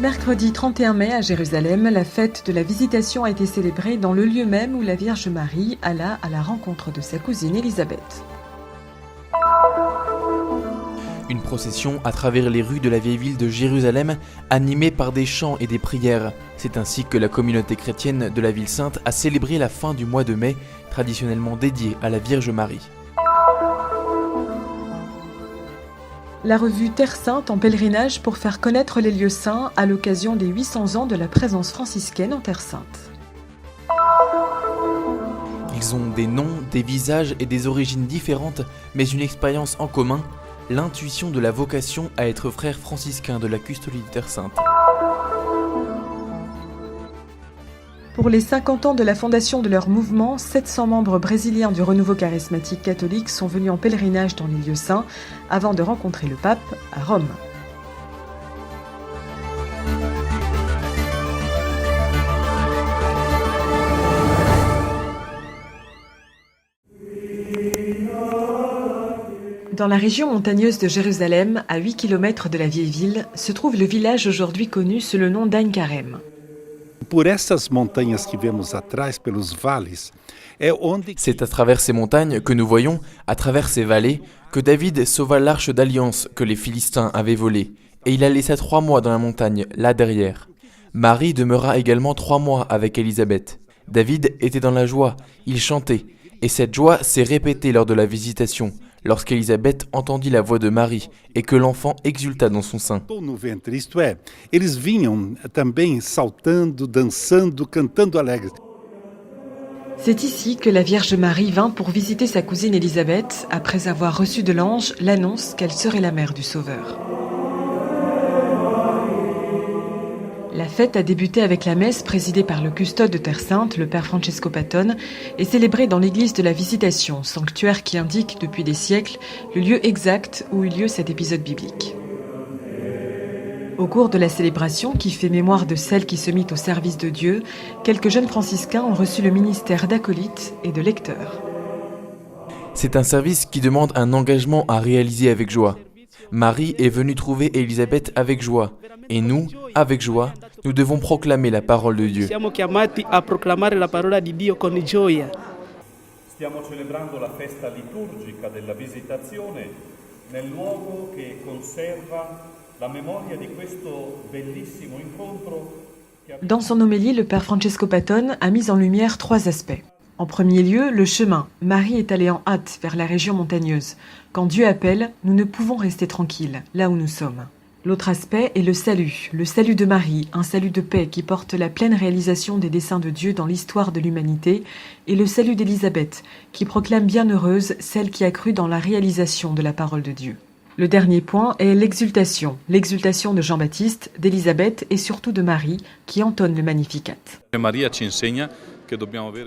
Mercredi 31 mai à Jérusalem, la fête de la Visitation a été célébrée dans le lieu même où la Vierge Marie alla à la rencontre de sa cousine Élisabeth. Une procession à travers les rues de la vieille ville de Jérusalem, animée par des chants et des prières. C'est ainsi que la communauté chrétienne de la ville sainte a célébré la fin du mois de mai, traditionnellement dédié à la Vierge Marie. La revue Terre Sainte en pèlerinage pour faire connaître les lieux saints à l'occasion des 800 ans de la présence franciscaine en Terre Sainte. Ils ont des noms, des visages et des origines différentes, mais une expérience en commun, l'intuition de la vocation à être frère franciscain de la custolie de Terre Sainte. Pour les 50 ans de la fondation de leur mouvement, 700 membres brésiliens du renouveau charismatique catholique sont venus en pèlerinage dans les lieux saints avant de rencontrer le pape à Rome. Dans la région montagneuse de Jérusalem, à 8 km de la vieille ville, se trouve le village aujourd'hui connu sous le nom d'Ain Karem. C'est à travers ces montagnes que nous voyons, à travers ces vallées, que David sauva l'arche d'alliance que les Philistins avaient volée, et il la laissa 3 mois dans la montagne, là derrière. Marie demeura également 3 mois avec Élisabeth. David était dans la joie, il chantait, et cette joie s'est répétée lors de la visitation, lorsqu'Élisabeth entendit la voix de Marie et que l'enfant exulta dans son sein. Eles vinham também saltando, dançando, cantando alegres. C'est ici que la Vierge Marie vint pour visiter sa cousine Élisabeth après avoir reçu de l'ange l'annonce qu'elle serait la mère du Sauveur. La fête a débuté avec la messe présidée par le custode de Terre Sainte, le père Francesco Patton, et célébrée dans l'église de la Visitation, sanctuaire qui indique depuis des siècles le lieu exact où eut lieu cet épisode biblique. Au cours de la célébration, qui fait mémoire de celle qui se mit au service de Dieu, quelques jeunes franciscains ont reçu le ministère d'acolyte et de lecteur. C'est un service qui demande un engagement à réaliser avec joie. Marie est venue trouver Élisabeth avec joie, et nous, avec joie, nous devons proclamer la parole de Dieu. Siamo chiamati a proclamare la parola di Dio con gioia. Stiamo celebrando la festa liturgica della Visitazione nel luogo che conserva la memoria di questo bellissimo incontro. Dans son homélie, le père Francesco Patton a mis en lumière 3 aspects. En premier lieu, le chemin. Marie est allée en hâte vers la région montagneuse. Quand Dieu appelle, nous ne pouvons rester tranquilles, là où nous sommes. L'autre aspect est le salut de Marie, un salut de paix qui porte la pleine réalisation des desseins de Dieu dans l'histoire de l'humanité, et le salut d'Élisabeth, qui proclame bienheureuse celle qui a cru dans la réalisation de la parole de Dieu. Le dernier point est l'exultation de Jean-Baptiste, d'Élisabeth et surtout de Marie, qui entonne le Magnificat.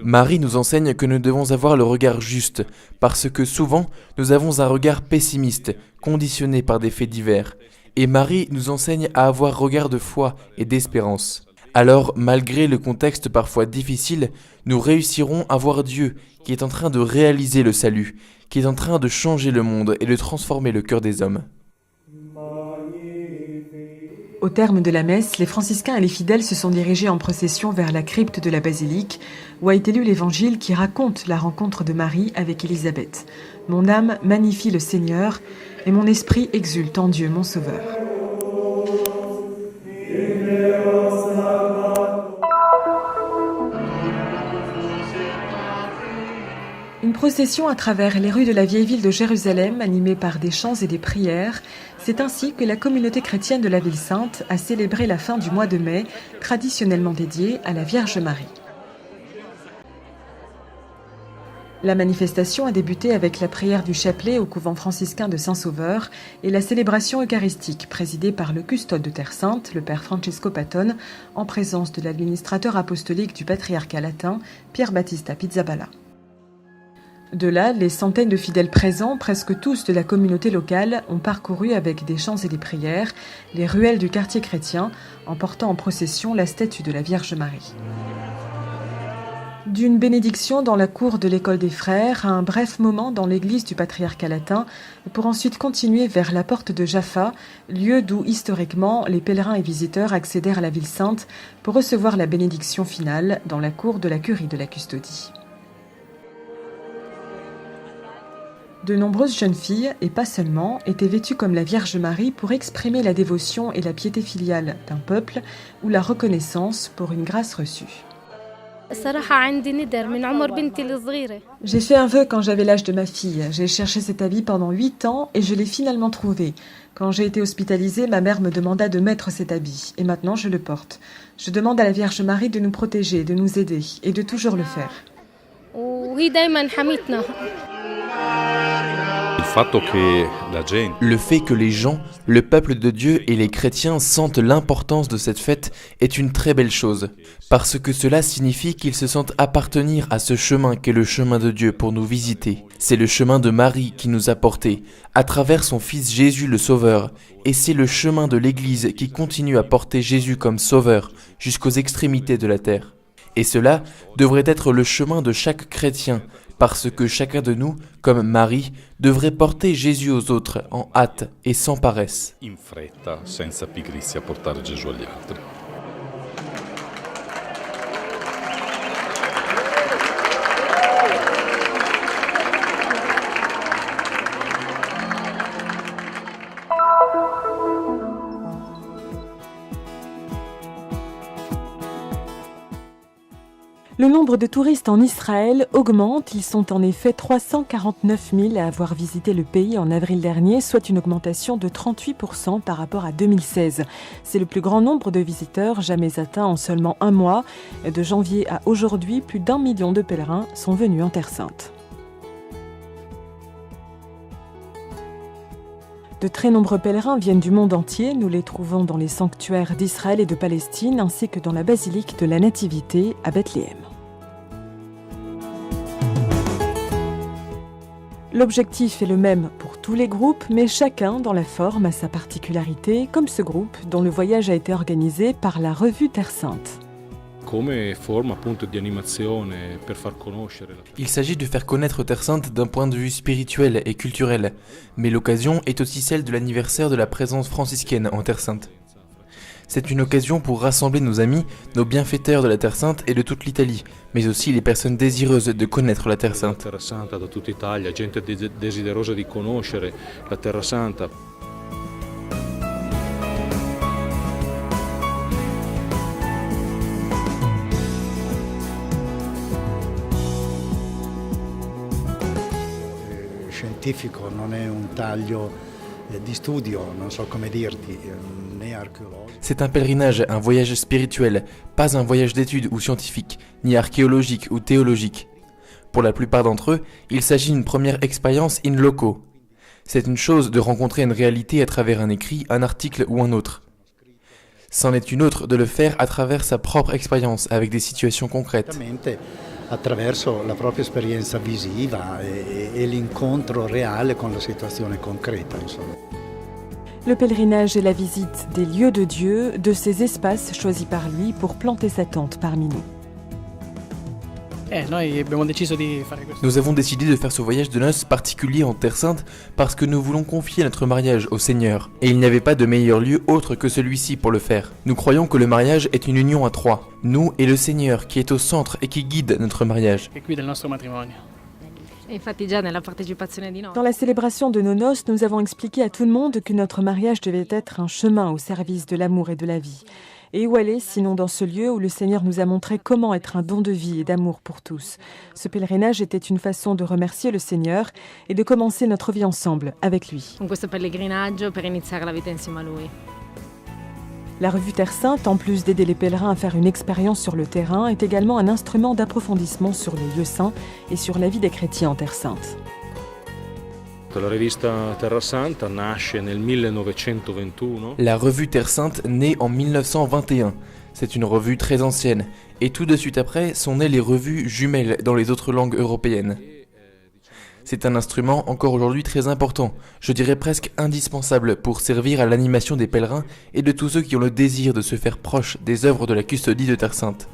Marie nous enseigne que nous devons avoir le regard juste, parce que souvent, nous avons un regard pessimiste, conditionné par des faits divers. Et Marie nous enseigne à avoir regard de foi et d'espérance. Alors, malgré le contexte parfois difficile, nous réussirons à voir Dieu qui est en train de réaliser le salut, qui est en train de changer le monde et de transformer le cœur des hommes. Au terme de la messe, les franciscains et les fidèles se sont dirigés en procession vers la crypte de la basilique, où a été lu l'évangile qui raconte la rencontre de Marie avec Élisabeth. « Mon âme magnifie le Seigneur, et mon esprit exulte en Dieu mon Sauveur. » Une procession à travers les rues de la vieille ville de Jérusalem, animée par des chants et des prières. C'est ainsi que la communauté chrétienne de la ville sainte a célébré la fin du mois de mai, traditionnellement dédié à la Vierge Marie. La manifestation a débuté avec la prière du chapelet au couvent franciscain de Saint-Sauveur et la célébration eucharistique présidée par le custode de Terre Sainte, le père Francesco Patton, en présence de l'administrateur apostolique du patriarcat latin, Pier Battista Pizzaballa. De là, les centaines de fidèles présents, presque tous de la communauté locale, ont parcouru avec des chants et des prières les ruelles du quartier chrétien, en portant en procession la statue de la Vierge Marie. D'une bénédiction dans la cour de l'école des frères à un bref moment dans l'église du patriarcat latin pour ensuite continuer vers la porte de Jaffa, lieu d'où historiquement les pèlerins et visiteurs accédèrent à la ville sainte pour recevoir la bénédiction finale dans la cour de la curie de la custodie. De nombreuses jeunes filles, et pas seulement, étaient vêtues comme la Vierge Marie pour exprimer la dévotion et la piété filiale d'un peuple ou la reconnaissance pour une grâce reçue. J'ai fait un vœu quand j'avais l'âge de ma fille. J'ai cherché cet habit pendant 8 ans et je l'ai finalement trouvé. Quand j'ai été hospitalisée, ma mère me demanda de mettre cet habit et maintenant je le porte. Je demande à la Vierge Marie de nous protéger, de nous aider et de toujours le faire. Le fait que les gens, le peuple de Dieu et les chrétiens sentent l'importance de cette fête est une très belle chose, parce que cela signifie qu'ils se sentent appartenir à ce chemin qu'est le chemin de Dieu pour nous visiter. C'est le chemin de Marie qui nous a portés, à travers son Fils Jésus le Sauveur, et c'est le chemin de l'Église qui continue à porter Jésus comme Sauveur jusqu'aux extrémités de la terre. Et cela devrait être le chemin de chaque chrétien, parce que chacun de nous, comme Marie, devrait porter Jésus aux autres en hâte et sans paresse. In fretta, senza pigrizia, portare Gesù agli altri. Le nombre de touristes en Israël augmente. Ils sont en effet 349 000 à avoir visité le pays en avril dernier, soit une augmentation de 38% par rapport à 2016. C'est le plus grand nombre de visiteurs jamais atteint en seulement un mois. De janvier à aujourd'hui, plus d'1 million de pèlerins sont venus en Terre Sainte. De très nombreux pèlerins viennent du monde entier. Nous les trouvons dans les sanctuaires d'Israël et de Palestine, ainsi que dans la basilique de la Nativité à Bethléem. L'objectif est le même pour tous les groupes, mais chacun, dans la forme, a sa particularité, comme ce groupe dont le voyage a été organisé par la revue Terre Sainte. Il s'agit de faire connaître Terre Sainte d'un point de vue spirituel et culturel, mais l'occasion est aussi celle de l'anniversaire de la présence franciscaine en Terre Sainte. C'est une occasion pour rassembler nos amis, nos bienfaiteurs de la Terre Sainte et de toute l'Italie, mais aussi les personnes désireuses de connaître la Terre Sainte. Scientifico, non è un taglio di studio, non so come dirti, né archeologico. C'est un pèlerinage, un voyage spirituel, pas un voyage d'études ou scientifique, ni archéologique ou théologique. Pour la plupart d'entre eux, il s'agit d'une première expérience in loco. C'est une chose de rencontrer une réalité à travers un écrit, un article ou un autre. C'en est une autre de le faire à travers sa propre expérience, avec des situations concrètes. Attraverso la propria esperienza visiva e l'incontro reale con la situazione concreta, insomma. Le pèlerinage est la visite des lieux de Dieu, de ces espaces choisis par lui pour planter sa tente parmi nous. Nous avons décidé de faire ce voyage de noces particulier en Terre Sainte parce que nous voulons confier notre mariage au Seigneur. Et il n'y avait pas de meilleur lieu autre que celui-ci pour le faire. Nous croyons que le mariage est une union à trois. Nous et le Seigneur qui est au centre et qui guide notre mariage. Dans la célébration de nos noces, nous avons expliqué à tout le monde que notre mariage devait être un chemin au service de l'amour et de la vie. Et où aller, sinon dans ce lieu où le Seigneur nous a montré comment être un don de vie et d'amour pour tous. Ce pèlerinage était une façon de remercier le Seigneur et de commencer notre vie ensemble, avec lui. La revue Terre Sainte, en plus d'aider les pèlerins à faire une expérience sur le terrain, est également un instrument d'approfondissement sur les lieux saints et sur la vie des chrétiens en Terre Sainte. La revue Terre Sainte naît en 1921. C'est une revue très ancienne. Et tout de suite après sont nées les revues jumelles dans les autres langues européennes. C'est un instrument encore aujourd'hui très important, je dirais presque indispensable pour servir à l'animation des pèlerins et de tous ceux qui ont le désir de se faire proche des œuvres de la custodie de Terre Sainte.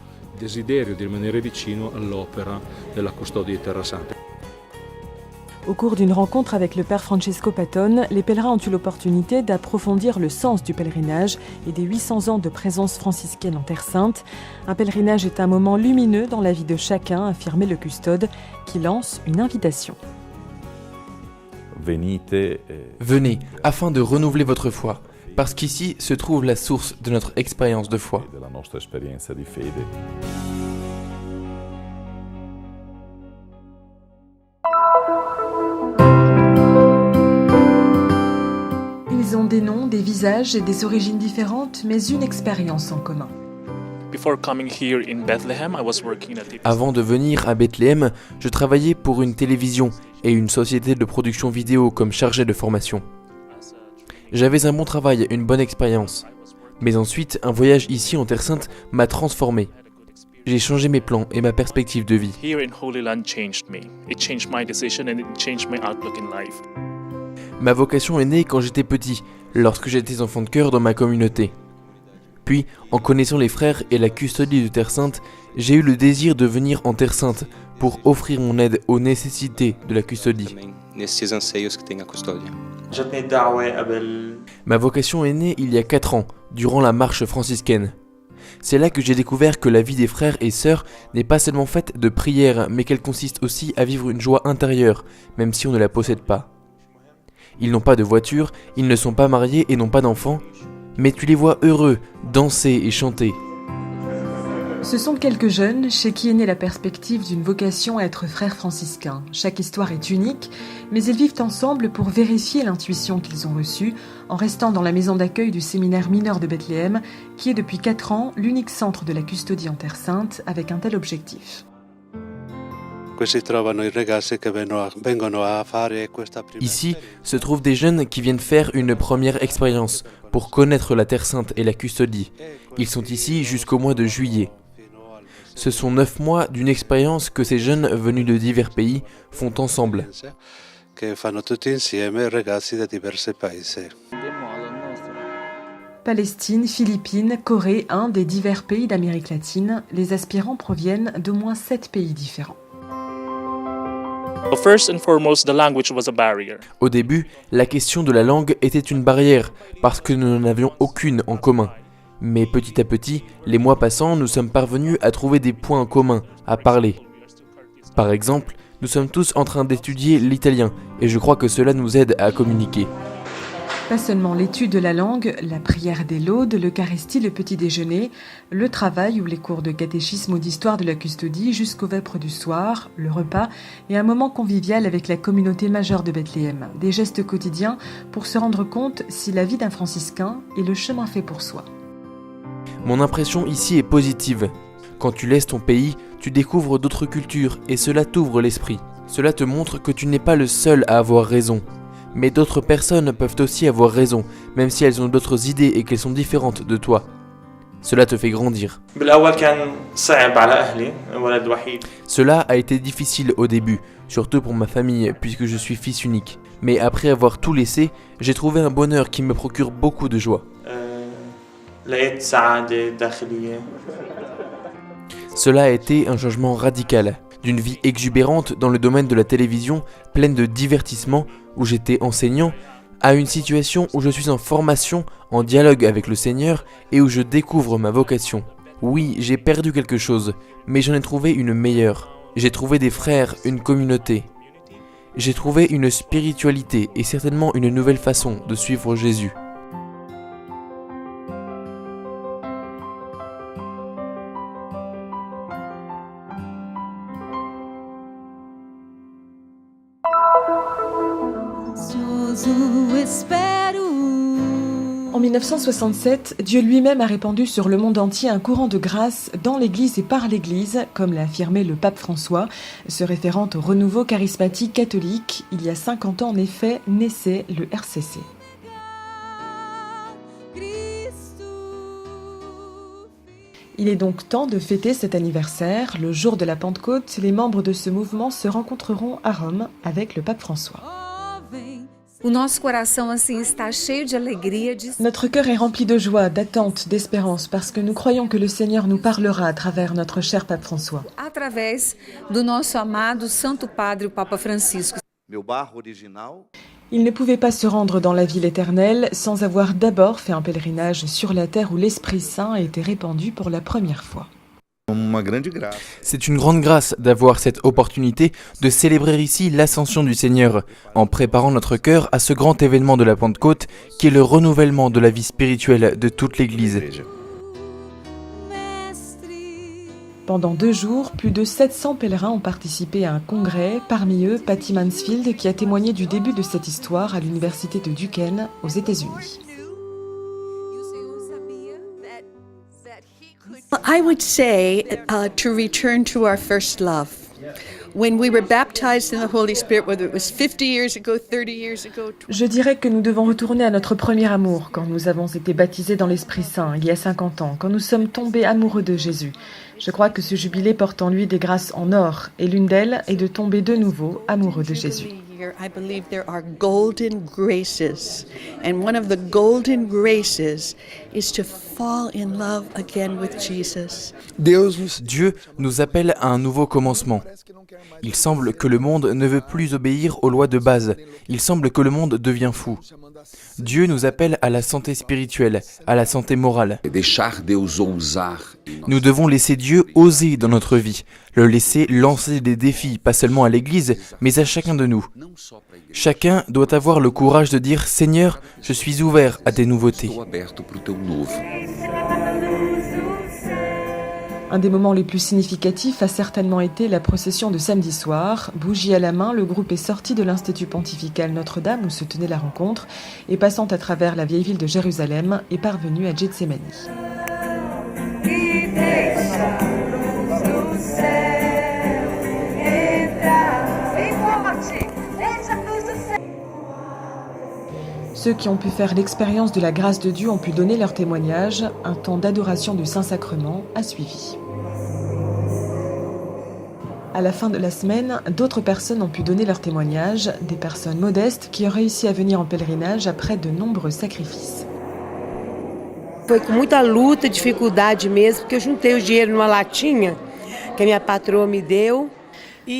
desiderio di rimanere vicino all'opera della Custodia di Terra Santa. Au cours d'une rencontre avec le père Francesco Patton, les pèlerins ont eu l'opportunité d'approfondir le sens du pèlerinage et des 800 ans de présence franciscaine en Terre Sainte. Un pèlerinage est un moment lumineux dans la vie de chacun, affirmait le custode, qui lance une invitation. Venez, afin de renouveler votre foi, parce qu'ici se trouve la source de notre expérience de foi. Ils ont des noms, des visages et des origines différentes, mais une expérience en commun. Avant de venir à Bethléem, je travaillais pour une télévision et une société de production vidéo comme chargé de formation. J'avais un bon travail, une bonne expérience. Mais ensuite, un voyage ici en Terre Sainte m'a transformé. J'ai changé mes plans et ma perspective de vie. Ma vocation est née quand j'étais petit, lorsque j'étais enfant de cœur dans ma communauté. Puis, en connaissant les frères et la custodie de Terre Sainte, j'ai eu le désir de venir en Terre Sainte pour offrir mon aide aux nécessités de la custodie. Ma vocation est née il y a 4 ans, durant la marche franciscaine. C'est là que j'ai découvert que la vie des frères et sœurs n'est pas seulement faite de prières, mais qu'elle consiste aussi à vivre une joie intérieure, même si on ne la possède pas. Ils n'ont pas de voiture, ils ne sont pas mariés et n'ont pas d'enfants, mais tu les vois heureux, danser et chanter. Ce sont quelques jeunes chez qui est née la perspective d'une vocation à être frères franciscains. Chaque histoire est unique, mais ils vivent ensemble pour vérifier l'intuition qu'ils ont reçue en restant dans la maison d'accueil du séminaire mineur de Bethléem, qui est depuis 4 ans l'unique centre de la custodie en Terre Sainte avec un tel objectif. Ici se trouvent des jeunes qui viennent faire une première expérience pour connaître la Terre Sainte et la custodie. Ils sont ici jusqu'au mois de juillet. Ce sont 9 mois d'une expérience que ces jeunes venus de divers pays font ensemble. Palestine, Philippines, Corée, Inde et divers pays d'Amérique latine, les aspirants proviennent d'au moins 7 pays différents. Au début, la question de la langue était une barrière parce que nous n'en avions aucune en commun. Mais petit à petit, les mois passant, nous sommes parvenus à trouver des points en commun, à parler. Par exemple, nous sommes tous en train d'étudier l'italien et je crois que cela nous aide à communiquer. Pas seulement l'étude de la langue, la prière des laudes, l'eucharistie, le petit déjeuner, le travail ou les cours de catéchisme ou d'histoire de la custodie jusqu'aux vêpres du soir, le repas et un moment convivial avec la communauté majeure de Bethléem. Des gestes quotidiens pour se rendre compte si la vie d'un franciscain est le chemin fait pour soi. Mon impression ici est positive. Quand tu laisses ton pays, tu découvres d'autres cultures et cela t'ouvre l'esprit. Cela te montre que tu n'es pas le seul à avoir raison. Mais d'autres personnes peuvent aussi avoir raison, même si elles ont d'autres idées et qu'elles sont différentes de toi. Cela te fait grandir. Cela a été difficile au début, surtout pour ma famille, puisque je suis fils unique. Mais après avoir tout laissé, j'ai trouvé un bonheur qui me procure beaucoup de joie. Cela a été un changement radical, d'une vie exubérante dans le domaine de la télévision, pleine de divertissements, où j'étais enseignant, à une situation où je suis en formation, en dialogue avec le Seigneur et où je découvre ma vocation. Oui, j'ai perdu quelque chose, mais j'en ai trouvé une meilleure. J'ai trouvé des frères, une communauté. J'ai trouvé une spiritualité et certainement une nouvelle façon de suivre Jésus. En 1967, Dieu lui-même a répandu sur le monde entier un courant de grâce dans l'Église et par l'Église, comme l'a affirmé le pape François, se référant au renouveau charismatique catholique. Il y a 50 ans, en effet, naissait le RCC. Il est donc temps de fêter cet anniversaire. Le jour de la Pentecôte, les membres de ce mouvement se rencontreront à Rome avec le pape François. Notre cœur est rempli de joie, d'attente, d'espérance, parce que nous croyons que le Seigneur nous parlera à travers notre cher Pape François. Il ne pouvait pas se rendre dans la ville éternelle sans avoir d'abord fait un pèlerinage sur la terre où l'Esprit Saint a été répandu pour la première fois. C'est une grande grâce d'avoir cette opportunité de célébrer ici l'ascension du Seigneur, en préparant notre cœur à ce grand événement de la Pentecôte qui est le renouvellement de la vie spirituelle de toute l'Église. Pendant 2 jours, plus de 700 pèlerins ont participé à un congrès, parmi eux Patty Mansfield qui a témoigné du début de cette histoire à l'université de Duquesne aux États-Unis. I would say to return to our first love. When we were baptized in the Holy Spirit, whether it was 50 years ago, 30 years ago. Je dirais que nous devons retourner à notre premier amour quand nous avons été baptisés dans l'Esprit Saint il y a 50 ans, quand nous sommes tombés amoureux de Jésus. Je crois que ce jubilé porte en lui des grâces en or, et l'une d'elles est de tomber de nouveau amoureux de Jésus. I believe there are golden graces, and one of the golden graces is to fall in love again with Jesus. Dieu nous appelle à un nouveau commencement. Il semble que le monde ne veut plus obéir aux lois de base. Il semble que le monde devient fou. Dieu nous appelle à la santé spirituelle, à la santé morale. Nous devons laisser Dieu oser dans notre vie, le laisser lancer des défis, pas seulement à l'Église, mais à chacun de nous. Chacun doit avoir le courage de dire « Seigneur, je suis ouvert à tes nouveautés ». Un des moments les plus significatifs a certainement été la procession de samedi soir. Bougie à la main, le groupe est sorti de l'Institut pontifical Notre-Dame où se tenait la rencontre et passant à travers la vieille ville de Jérusalem est parvenu à Gethsémani. Ceux qui ont pu faire l'expérience de la grâce de Dieu ont pu donner leur témoignage. Un temps d'adoration du Saint-Sacrement a suivi. À la fin de la semaine, d'autres personnes ont pu donner leur témoignage, des personnes modestes qui ont réussi à venir en pèlerinage après de nombreux sacrifices. Foi com muita luta, dificuldade mesmo, porque eu juntei o dinheiro numa latinha que a minha patroa me deu.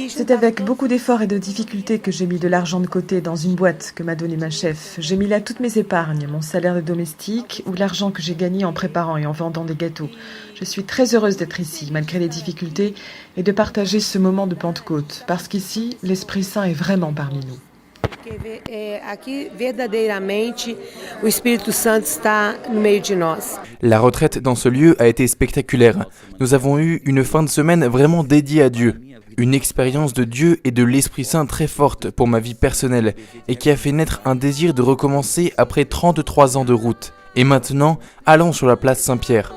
C'est avec beaucoup d'efforts et de difficultés que j'ai mis de l'argent de côté dans une boîte que m'a donnée ma chef. J'ai mis là toutes mes épargnes, mon salaire de domestique ou l'argent que j'ai gagné en préparant et en vendant des gâteaux. Je suis très heureuse d'être ici, malgré les difficultés, et de partager ce moment de Pentecôte, parce qu'ici, l'Esprit Saint est vraiment parmi nous. Aqui, verdadeiramente, o Espírito Santo está no meio de nós. La retraite dans ce lieu a été spectaculaire. Nous avons eu une fin de semaine vraiment dédiée à Dieu. Une expérience de Dieu et de l'Esprit Saint très forte pour ma vie personnelle et qui a fait naître un désir de recommencer après 33 ans de route. Et maintenant, allons sur la place Saint-Pierre.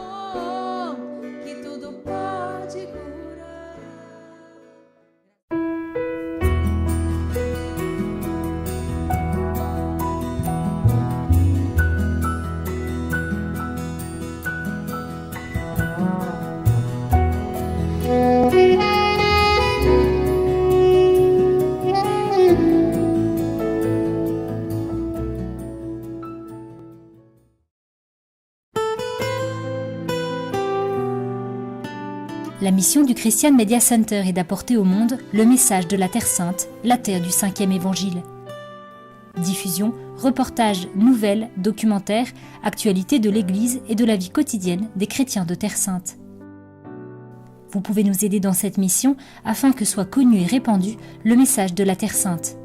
La mission du Christian Media Center est d'apporter au monde le message de la Terre Sainte, la terre du 5e évangile. Diffusion, reportages, nouvelles, documentaires, actualités de l'Église et de la vie quotidienne des chrétiens de Terre Sainte. Vous pouvez nous aider dans cette mission afin que soit connu et répandu le message de la Terre Sainte.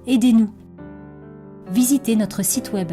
Aidez-nous. Visitez notre site web